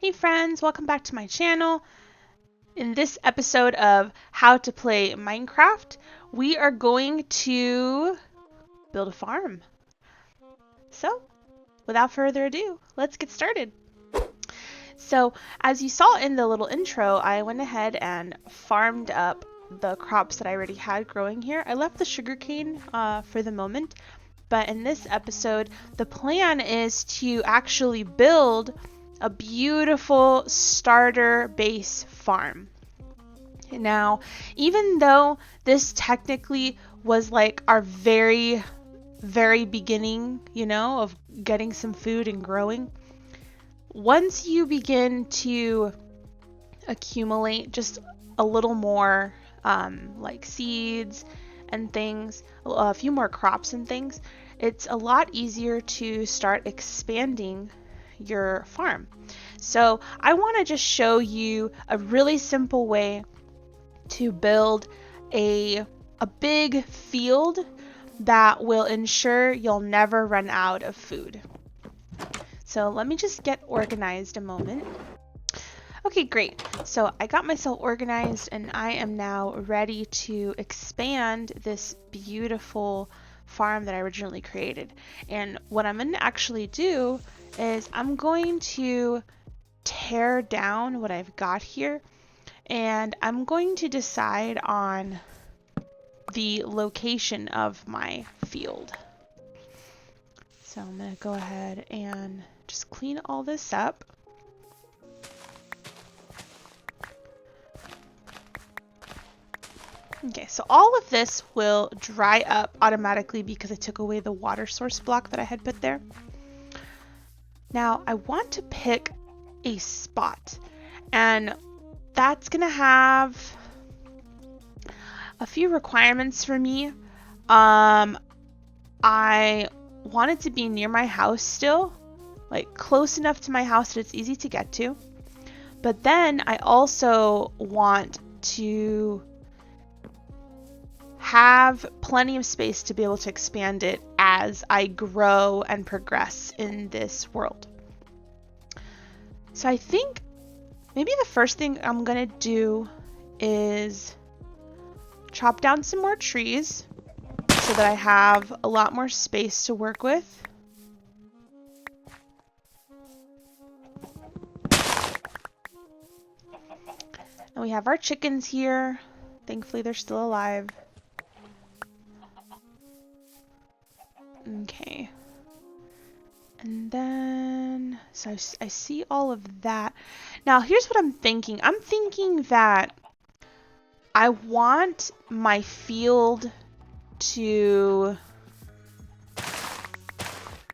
Hey friends, welcome back to my channel. In this episode of How to Play Minecraft, we are going to build a farm. So, without further ado, let's get started. So, as you saw in the little intro, I went ahead and farmed up the crops that I already had growing here. I left the sugarcane for the moment, but in this episode, the plan is to actually build a beautiful starter base farm. Now, even though this technically was like our very beginning, of getting some food and growing, once you begin to accumulate just a little more like seeds and things, a few more crops and things, it's a lot easier to start expanding your farm. So I want to just show you a really simple way to build a big field that will ensure you'll never run out of food. So let me just get organized a moment. Okay, great. So I got myself organized and I am now ready to expand this beautiful farm that I originally created. And what I'm going to actually do is I'm going to tear down what I've got here, and I'm going to decide on the location of my field. So I'm going to go ahead and just clean all this up. Okay, so all of this will dry up automatically because I took away the water source block that I had put there. Now I want to pick a spot, and that's gonna have a few requirements for me. I want it to be near my house still, like close enough to my house that it's easy to get to. But then I also want to have plenty of space to be able to expand it as I grow and progress in this world. So I think maybe the first thing I'm gonna do is chop down some more trees so that I have a lot more space to work with. And we have our chickens here. Thankfully they're still alive. Okay. And then, so I see all of that. Now, here's what I'm thinking. I'm thinking that I want my field to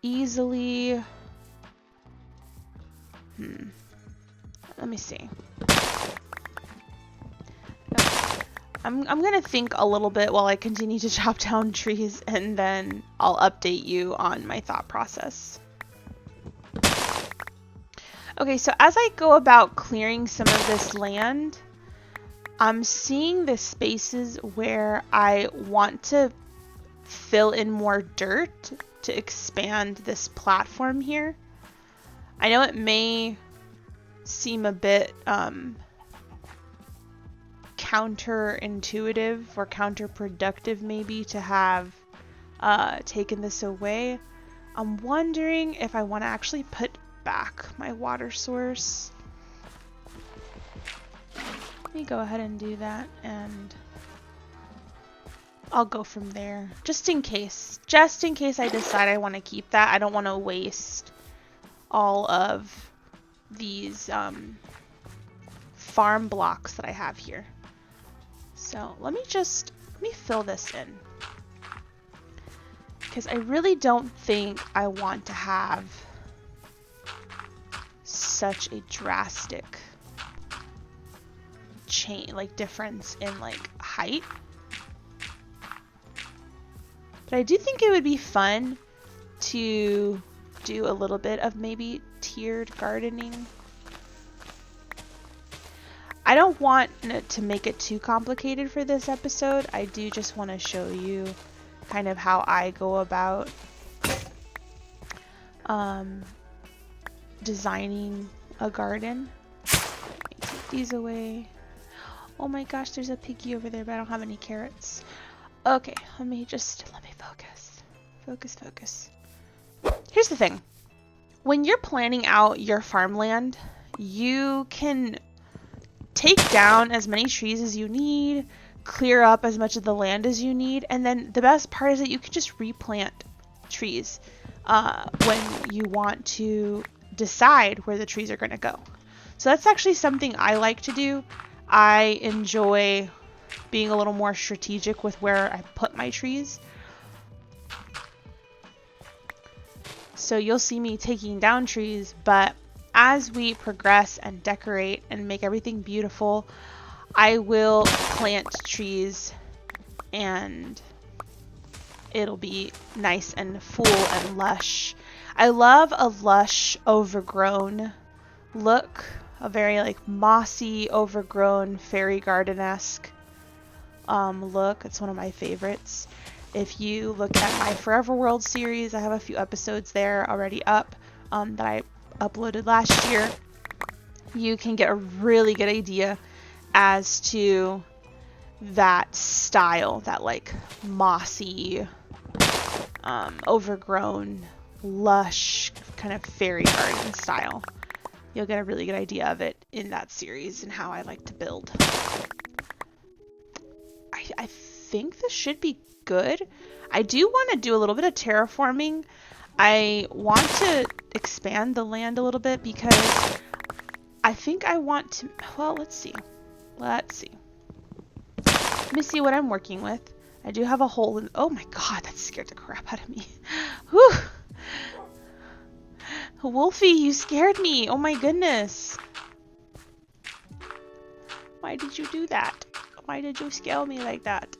easily, let me see. I'm gonna think a little bit while I continue to chop down trees, and then I'll update you on my thought process. Okay, so as I go about clearing some of this land, I'm seeing the spaces where I want to fill in more dirt to expand this platform here. I know it may seem a bit counterintuitive or counterproductive maybe to have taken this away. I'm wondering if I want to actually put back my water source. Let me go ahead and do that, and I'll go from there just in case I decide I want to keep that. I don't want to waste all of these farm blocks that I have here. So let me fill this in, because I really don't think I want to have such a drastic difference in height. But I do think it would be fun to do a little bit of maybe tiered gardening. I don't want to make it too complicated for this episode. I do just want to show you kind of how I go about designing a garden. Take these away. Oh my gosh, there's a piggy over there, but I don't have any carrots. Okay, let me focus. Focus. Here's the thing. When you're planning out your farmland, you can take down as many trees as you need, clear up as much of the land as you need, and then the best part is that you can just replant trees when you want to decide where the trees are going to go. So that's actually something I like to do. I enjoy being a little more strategic with where I put my trees. So you'll see me taking down trees, but as we progress and decorate and make everything beautiful, I will plant trees and it'll be nice and full and lush. I love a lush, overgrown look, a very like mossy, overgrown, fairy garden-esque look. It's one of my favorites. If you look at my Forever World series, I have a few episodes there already up that I uploaded last year. You can get a really good idea as to that style, that like mossy, overgrown, lush, kind of fairy garden style. You'll get a really good idea of it in that series and how I like to build. I think this should be good. I do want to do a little bit of terraforming. I want to expand the land a little bit because I think I want to, well, let's see. Let me see what I'm working with. I do have a hole in, oh my god, that scared the crap out of me. Whew. Wolfie, you scared me. Oh my goodness. Why did you do that? Why did you scare me like that?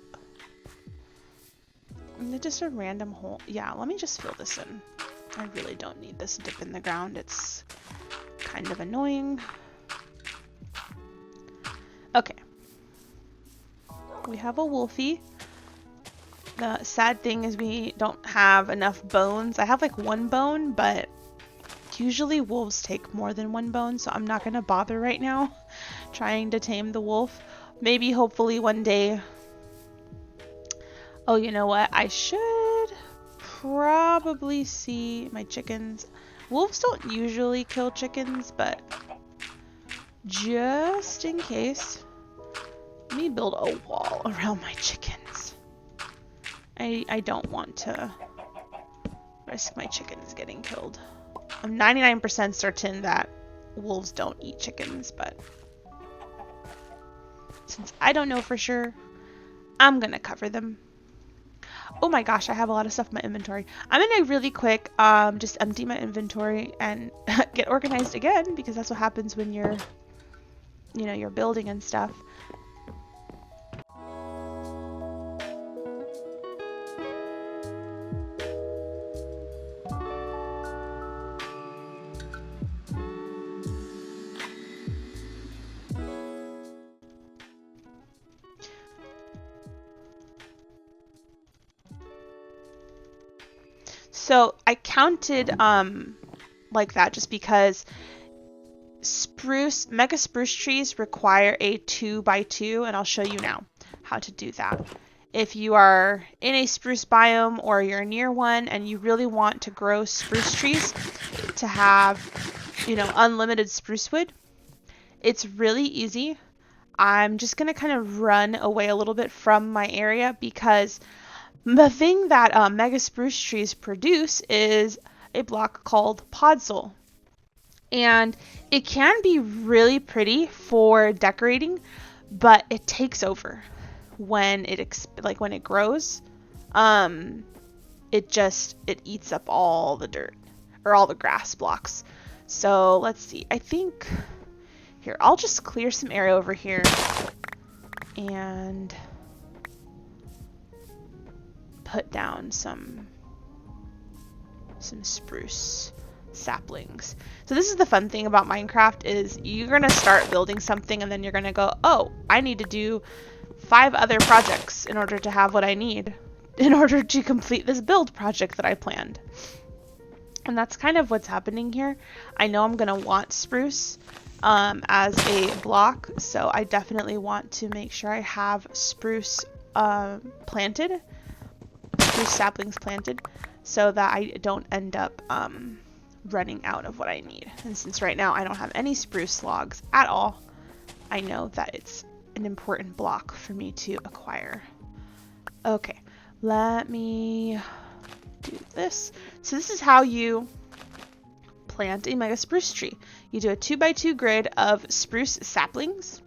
Is it just a random hole? Yeah, let me just fill this in. I really don't need this dip in the ground. It's kind of annoying. Okay. We have a Wolfie. The sad thing is we don't have enough bones. I have like one bone, but usually wolves take more than one bone, so I'm not going to bother right now trying to tame the wolf. Maybe, hopefully, one day. Oh, you know what? I should probably see my chickens. Wolves don't usually kill chickens, but just in case, let me build a wall around my chickens. I don't want to risk my chickens getting killed. I'm 99% certain that wolves don't eat chickens, but since I don't know for sure, I'm gonna cover them. Oh my gosh, I have a lot of stuff in my inventory. I'm gonna really quick just empty my inventory and get organized again, because that's what happens when you're, you know, you're building and stuff. So I counted like that just because mega spruce trees require a 2x2, and I'll show you now how to do that. If you are in a spruce biome or you're near one and you really want to grow spruce trees to have, you know, unlimited spruce wood, it's really easy. I'm just going to kind of run away a little bit from my area because the thing that mega spruce trees produce is a block called podzol. And it can be really pretty for decorating, but it takes over when it grows. It eats up all the dirt or all the grass blocks. So let's see. I think here, I'll just clear some area over here and put down some spruce saplings. So this is the fun thing about Minecraft is you're going to start building something and then you're going to go, oh, I need to do 5 other projects in order to have what I need in order to complete this build project that I planned. And that's kind of what's happening here. I know I'm going to want spruce as a block, so I definitely want to make sure I have spruce planted, spruce saplings planted, so that I don't end up running out of what I need. And since right now I don't have any spruce logs at all, I know that it's an important block for me to acquire. Okay, let me do this. So this is how you plant a mega spruce tree. You do a 2x2 grid of spruce saplings,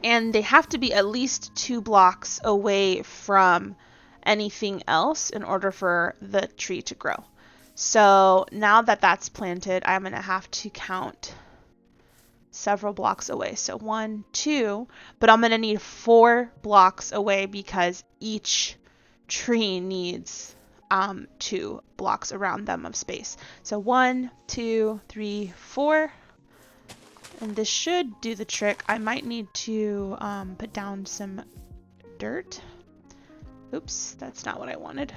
and they have to be at least 2 blocks away from anything else in order for the tree to grow. So now that that's planted, I'm going to have to count several blocks away. So 1, 2, but I'm going to need 4 blocks away because each tree needs 2 blocks around them of space. So 1, 2, 3, 4, and this should do the trick. I might need to put down some dirt. Oops, that's not what I wanted.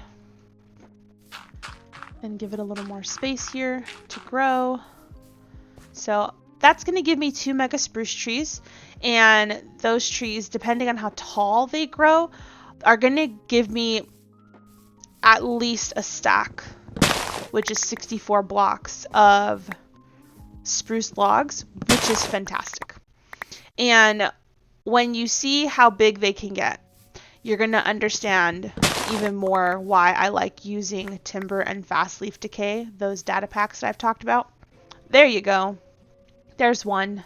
And give it a little more space here to grow. So that's going to give me 2 mega spruce trees, and those trees, depending on how tall they grow, are going to give me at least a stack, which is 64 blocks of spruce logs, which is fantastic. And when you see how big they can get, you're going to understand even more why I like using timber and fast leaf decay, those data packs that I've talked about. There you go. There's one.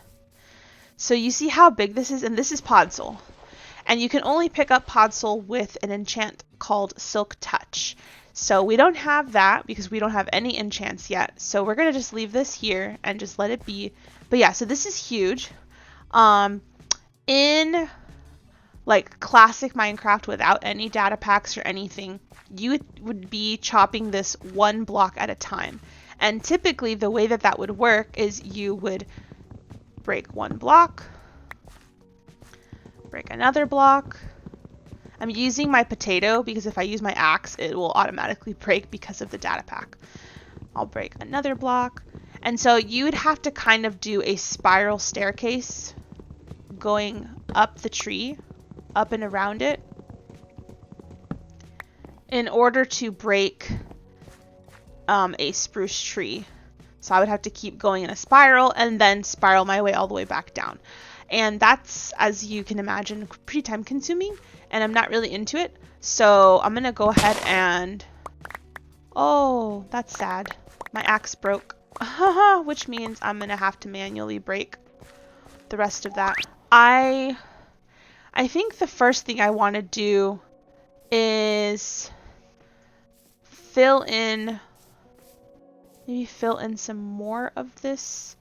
So you see how big this is, and this is podzol. And you can only pick up podzol with an enchant called Silk Touch. So we don't have that because we don't have any enchants yet. So we're going to just leave this here and just let it be. But yeah, so this is huge. In like classic Minecraft without any data packs or anything, you would be chopping this 1 block at a time. And typically the way that that would work is you would break 1 block, break another block. I'm using my potato because if I use my axe, it will automatically break because of the data pack. I'll break another block. And so you would have to kind of do a spiral staircase going up the tree, up and around it, in order to break a spruce tree. So I would have to keep going in a spiral and then spiral my way all the way back down. And that's, as you can imagine, pretty time consuming, and I'm not really into it. So I'm gonna go ahead and, oh, that's sad. My axe broke, which means I'm gonna have to manually break the rest of that. I think the first thing I want to do is maybe fill in some more of this,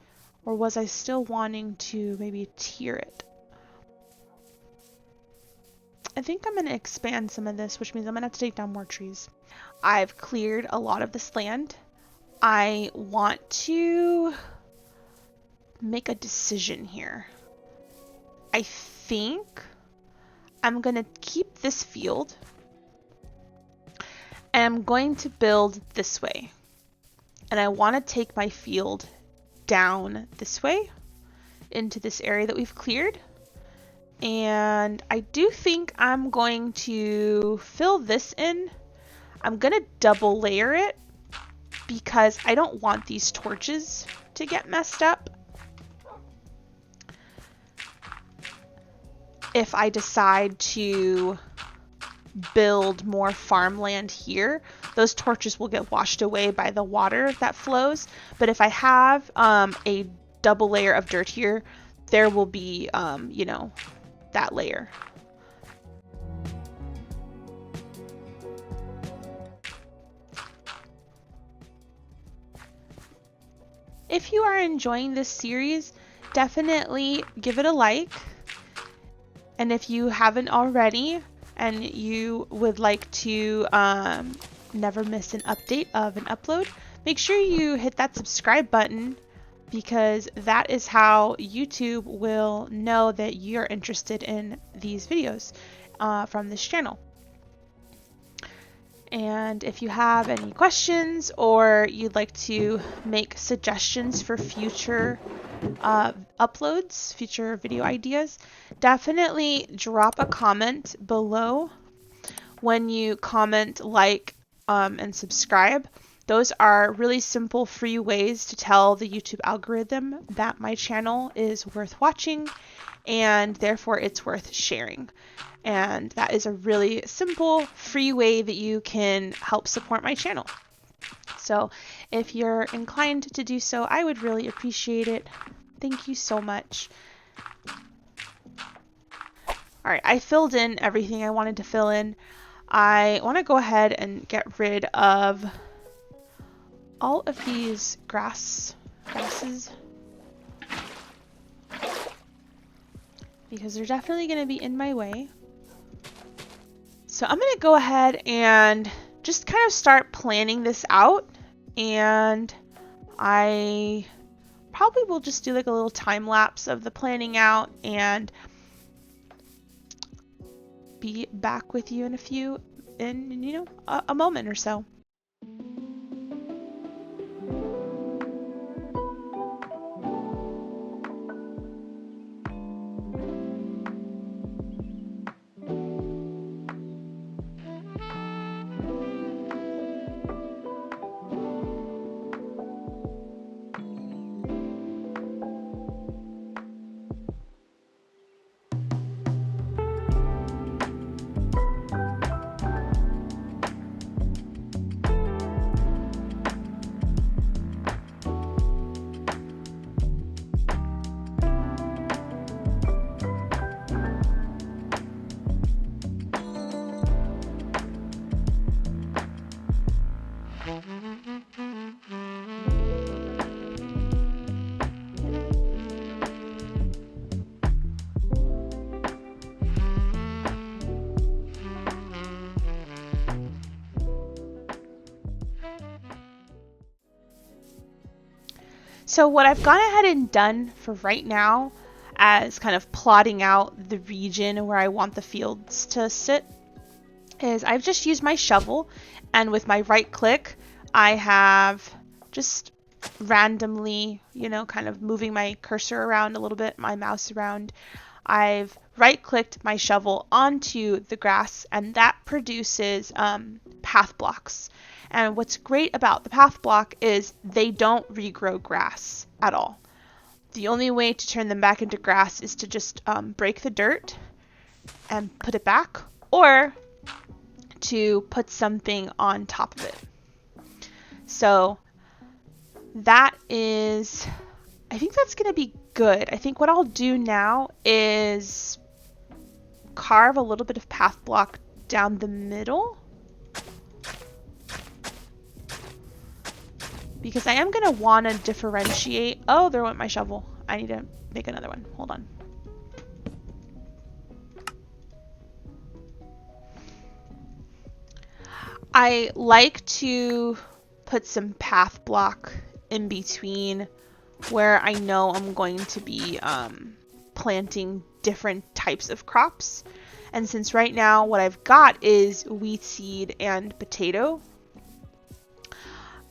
or was I still wanting to maybe tier it? I think I'm going to expand some of this, which means I'm going to have to take down more trees. I've cleared a lot of this land. I want to make a decision here. I think I'm going to keep this field, and I'm going to build this way. And I want to take my field down this way into this area that we've cleared. And I do think I'm going to fill this in. I'm going to double layer it because I don't want these torches to get messed up. If I decide to build more farmland here, those torches will get washed away by the water that flows. But if I have a double layer of dirt here, there will be, you know, that layer. If you are enjoying this series, definitely give it a like. And if you haven't already, and you would like to never miss an update of an upload, make sure you hit that subscribe button, because that is how YouTube will know that you're interested in these videos from this channel. And if you have any questions or you'd like to make suggestions for future uploads, future video ideas, definitely drop a comment below. When you comment, like, and subscribe, those are really simple, free ways to tell the YouTube algorithm that my channel is worth watching and therefore it's worth sharing. And that is a really simple, free way that you can help support my channel. So if you're inclined to do so, I would really appreciate it. Thank you so much. All right, I filled in everything I wanted to fill in. I want to go ahead and get rid of all of these grasses because they're definitely going to be in my way. So I'm going to go ahead and just kind of start planning this out, and I probably will just do like a little time lapse of the planning out and be back with you in a moment or so. So what I've gone ahead and done for right now, as kind of plotting out the region where I want the fields to sit, is I've just used my shovel, and with my right click I have just randomly, kind of moving my cursor around a little bit, my mouse around, I've right clicked my shovel onto the grass, and that produces path blocks. And what's great about the path block is they don't regrow grass at all. The only way to turn them back into grass is to just break the dirt and put it back, or to put something on top of it. So that is, I think that's going to be good. I think what I'll do now is carve a little bit of path block down the middle, because I am going to want to differentiate. Oh, there went my shovel. I need to make another one. Hold on. I like to put some path block in between where I know I'm going to be planting different types of crops. And since right now what I've got is wheat seed and potato,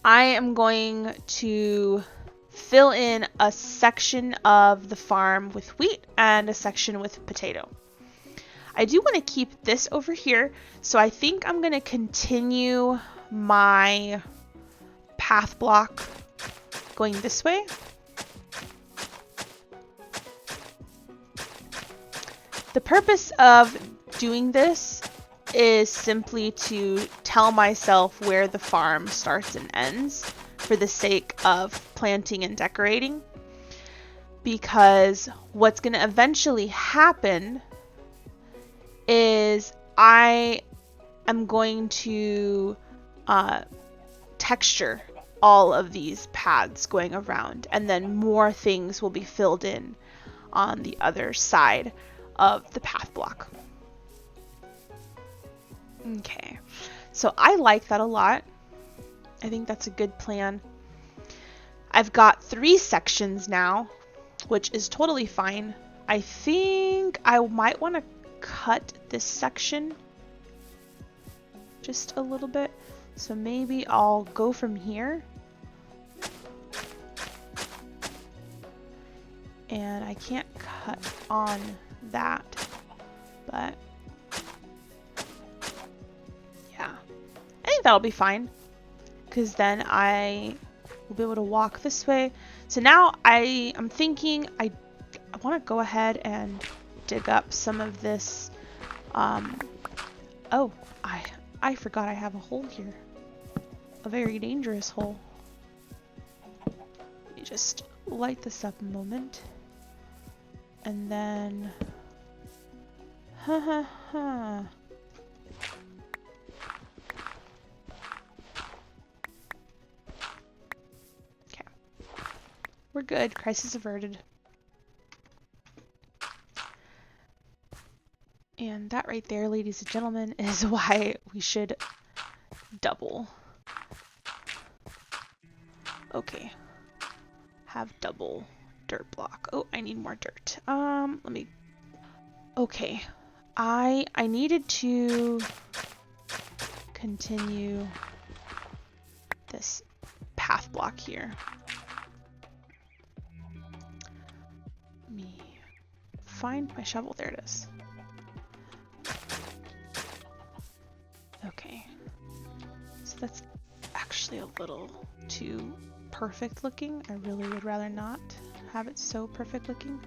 I am going to fill in a section of the farm with wheat and a section with potato. I do want to keep this over here, so I think I'm going to continue my path block going this way. The purpose of doing this is simply to tell myself where the farm starts and ends for the sake of planting and decorating, because what's going to eventually happen is I am going to texture all of these paths going around, and then more things will be filled in on the other side of the path block. Okay, so I like that a lot. I think that's a good plan. I've got 3 sections now, which is totally fine. I think I might want to cut this section just a little bit. So maybe I'll go from here. And I can't cut on that, but yeah, I think that'll be fine, because then I will be able to walk this way. So now I'm thinking I want to go ahead and dig up some of this. Oh, I forgot I have a hole here, a very dangerous hole. Let me just light this up a moment. And then, okay, we're good. Crisis averted. And that right there, ladies and gentlemen, is why we should double. Okay, have double dirt block. Oh, I need more dirt. Let me. Okay, I needed to continue this path block here. Let me find my shovel. There it is. Okay, so that's actually a little too perfect looking. I really would rather not have it so perfect looking.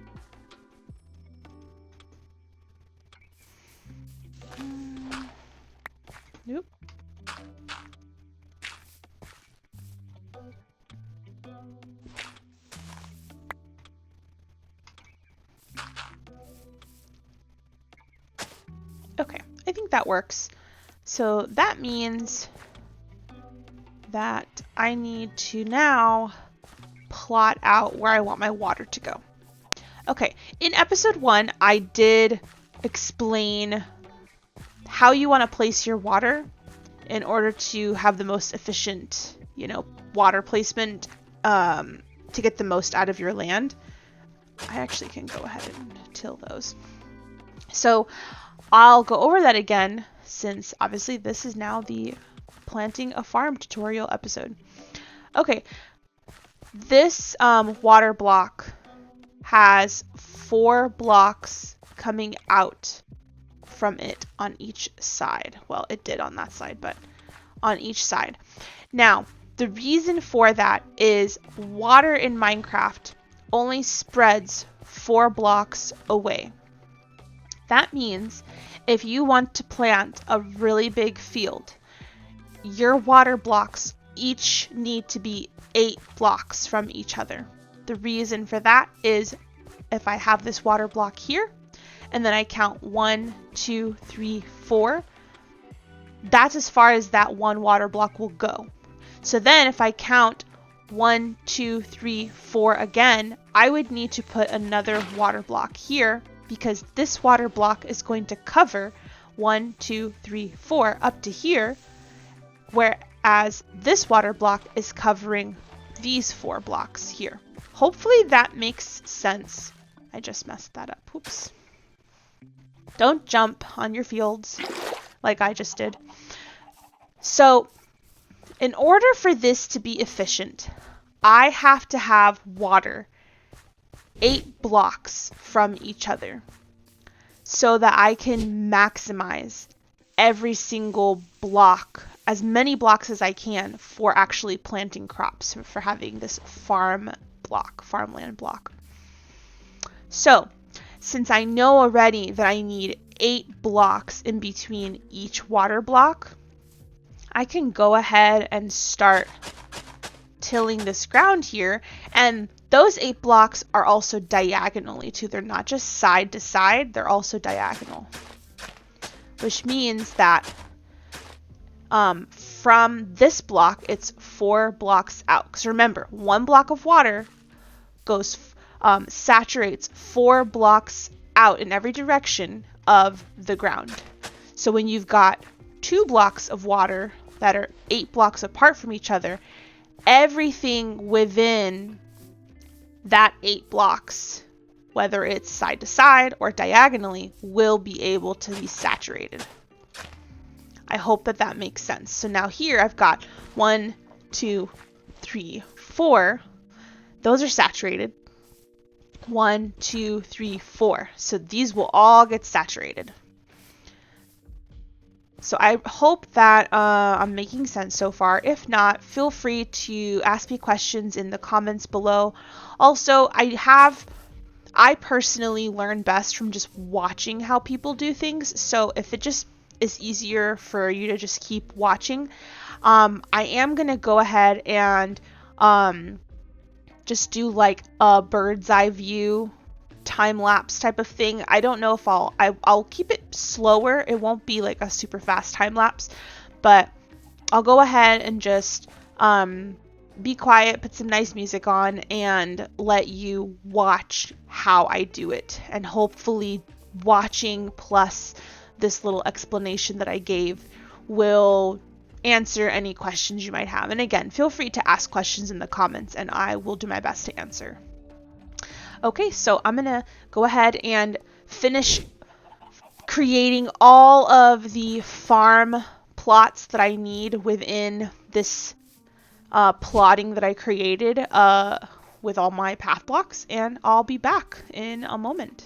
Nope. Okay, I think that works. So that means that I need to now plot out where I want my water to go. Okay, in episode 1, I did explain how you want to place your water in order to have the most efficient, water placement to get the most out of your land. I actually can go ahead and till those. So I'll go over that again, since obviously this is now the planting a farm tutorial episode. Okay, this water block has 4 blocks coming out from it on each side. Well, it did on that side, but on each side. Now, the reason for that is water in Minecraft only spreads 4 blocks away. That means if you want to plant a really big field, your water blocks each need to be 8 blocks from each other. The reason for that is if I have this water block here, and then I count 1, 2, 3, 4, that's as far as that one water block will go. So then if I count 1, 2, 3, 4 again, I would need to put another water block here, because this water block is going to cover 1, 2, 3, 4 up to here, whereas this water block is covering these 4 blocks here. Hopefully that makes sense. I just messed that up. Oops. Don't jump on your fields like I just did. So in order for this to be efficient, I have to have water 8 blocks from each other so that I can maximize every single block, as many blocks as I can, for actually planting crops, for having this farmland block. So since I know already that I need 8 blocks in between each water block, I can go ahead and start tilling this ground here, and those 8 blocks are also diagonally too. They're not just side to side, they're also diagonal, which means that from this block it's 4 blocks out, because remember, 1 block of water goes saturates 4 blocks out in every direction of the ground. So when you've got 2 blocks of water that are 8 blocks apart from each other, everything within that 8 blocks, whether it's side to side or diagonally, will be able to be saturated. I hope that that makes sense. So now here I've got 1, 2, 3, 4. Those are saturated. 1, 2, 3, 4. So these will all get saturated. So I hope that I'm making sense so far. If not, feel free to ask me questions in the comments below. Also, I personally learn best from just watching how people do things. So if it just is easier for you to just keep watching, I am going to go ahead and just do like a bird's eye view time lapse type of thing. I don't know if I'll keep it slower. It won't be like a super fast time lapse, but I'll go ahead and just be quiet, put some nice music on, and let you watch how I do it. And hopefully watching plus this little explanation that I gave will answer any questions you might have. And again, feel free to ask questions in the comments and I will do my best to answer. Okay, so I'm gonna go ahead and finish creating all of the farm plots that I need within this plotting that I created with all my path blocks, and I'll be back in a moment.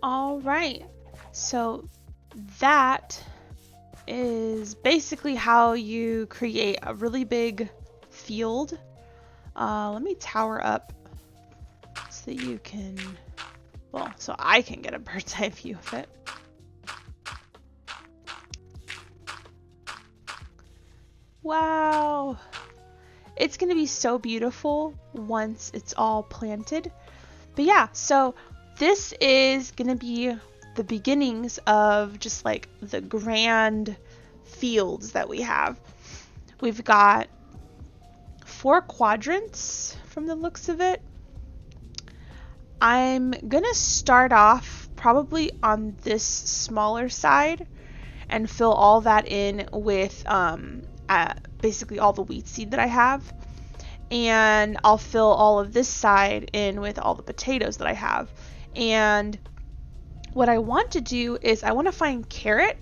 All right, so that is basically how you create a really big field. Let me tower up so that you can, well, so I can get a bird's eye view of it. Wow, it's gonna be so beautiful once it's all planted. But yeah, so this is gonna be the beginnings of just like the grand fields that we have. We've got 4 quadrants from the looks of it. I'm gonna start off probably on this smaller side and fill all that in with basically all the wheat seed that I have. And I'll fill all of this side in with all the potatoes that I have. And what I want to do is I want to find carrot,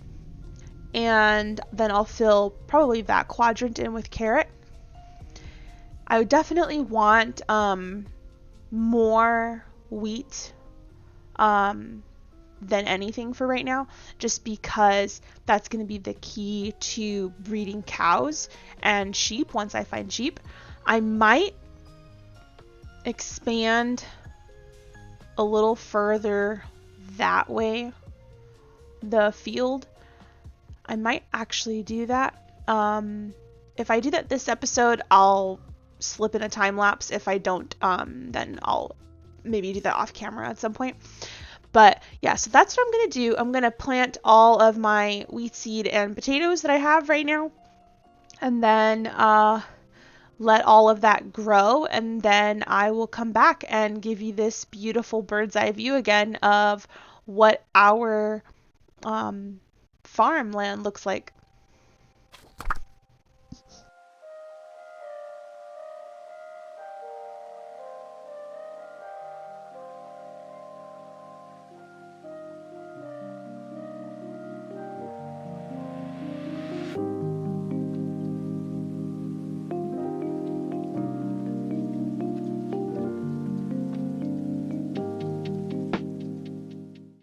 and then I'll fill probably that quadrant in with carrot. I would definitely want more wheat than anything for right now, just because that's going to be the key to breeding cows and sheep once I find sheep. I might expand a little further that way, the field. I might actually do that. If I do that this episode, I'll slip in a time lapse. If I don't, then I'll maybe do that off camera at some point. But yeah, so that's what I'm going to do. I'm going to plant all of my wheat seed and potatoes that I have right now, and then let all of that grow, and then I will come back and give you this beautiful bird's eye view again of what our farmland looks like.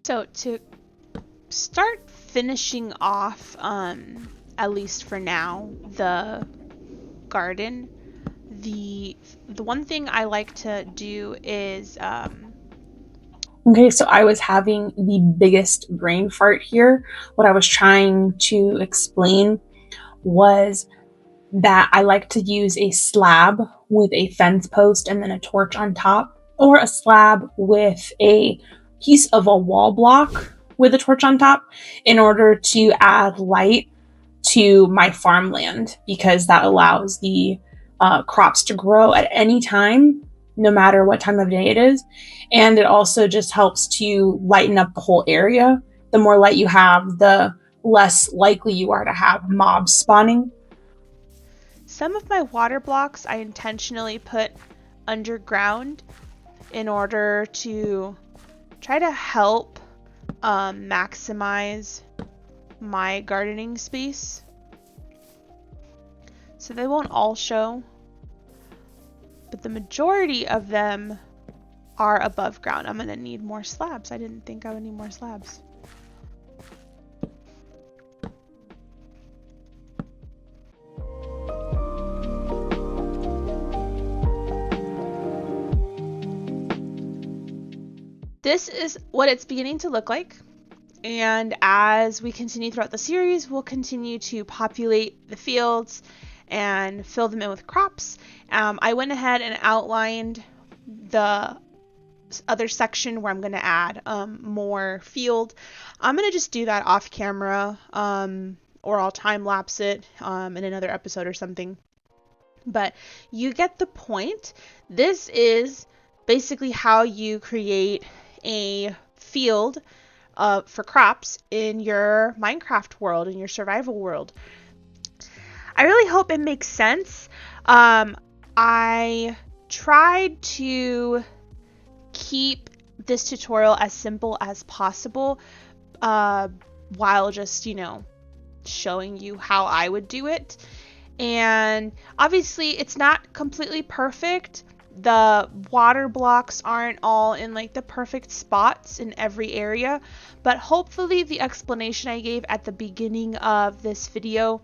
So to start finishing off, at least for now, the garden, the one thing I like to do is Okay, so I was having the biggest brain fart here. What I was trying to explain was that I like to use a slab with a fence post and then a torch on top, or a slab with a piece of a wall block with a torch on top in order to add light to my farmland, because that allows the crops to grow at any time, no matter what time of day it is. And it also just helps to lighten up the whole area. The more light you have, the less likely you are to have mobs spawning. some of my water blocks I intentionally put underground in order to try to help maximize my gardening space. So they won't all show, but the majority of them are above ground. I'm gonna need more slabs. I didn't think I would need more slabs. This is what it's beginning to look like. And as we continue throughout the series, we'll continue to populate the fields and fill them in with crops. I went ahead and outlined the other section where I'm going to add more field. I'm going to just do that off camera, or I'll time lapse it in another episode or something. But you get the point. This is basically how you create a field for crops in your Minecraft world, in your survival world. I really hope it makes sense. I tried to keep this tutorial as simple as possible, while just, showing you how I would do it. And obviously it's not completely perfect. The water blocks aren't all in like the perfect spots in every area, but hopefully the explanation I gave at the beginning of this video,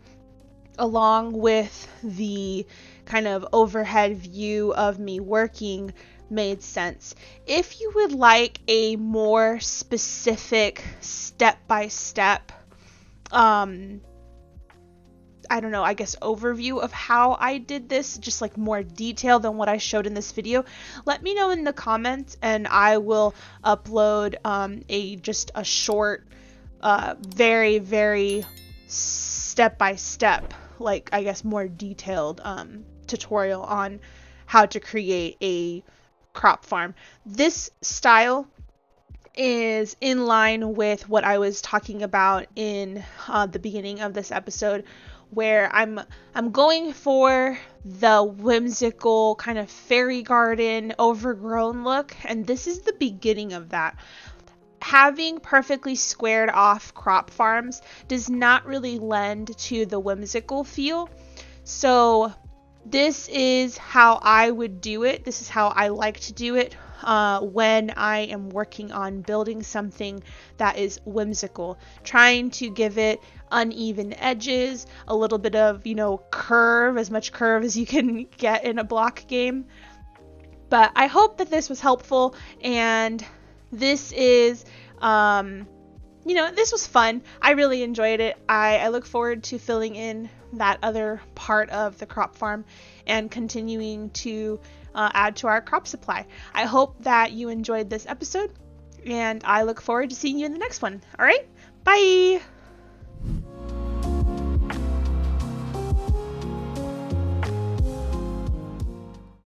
along with the kind of overhead view of me working, made sense. If you would like a more specific step-by-step overview of how I did this, just like more detail than what I showed in this video, let me know in the comments and I will upload a short, very, very step-by-step, like I guess more detailed tutorial on how to create a crop farm. This style is in line with what I was talking about in the beginning of this episode, where I'm going for the whimsical kind of fairy garden overgrown look, and this is the beginning of that. Having perfectly squared off crop farms does not really lend to the whimsical feel. So this is how I would do it. This is how I like to do it when I am working on building something that is whimsical, trying to give it uneven edges, a little bit of, curve, as much curve as you can get in a block game. But I hope that this was helpful, and this is, this was fun. I really enjoyed it. I look forward to filling in that other part of the crop farm and continuing to add to our crop supply. I hope that you enjoyed this episode, and I look forward to seeing you in the next one. All right, bye!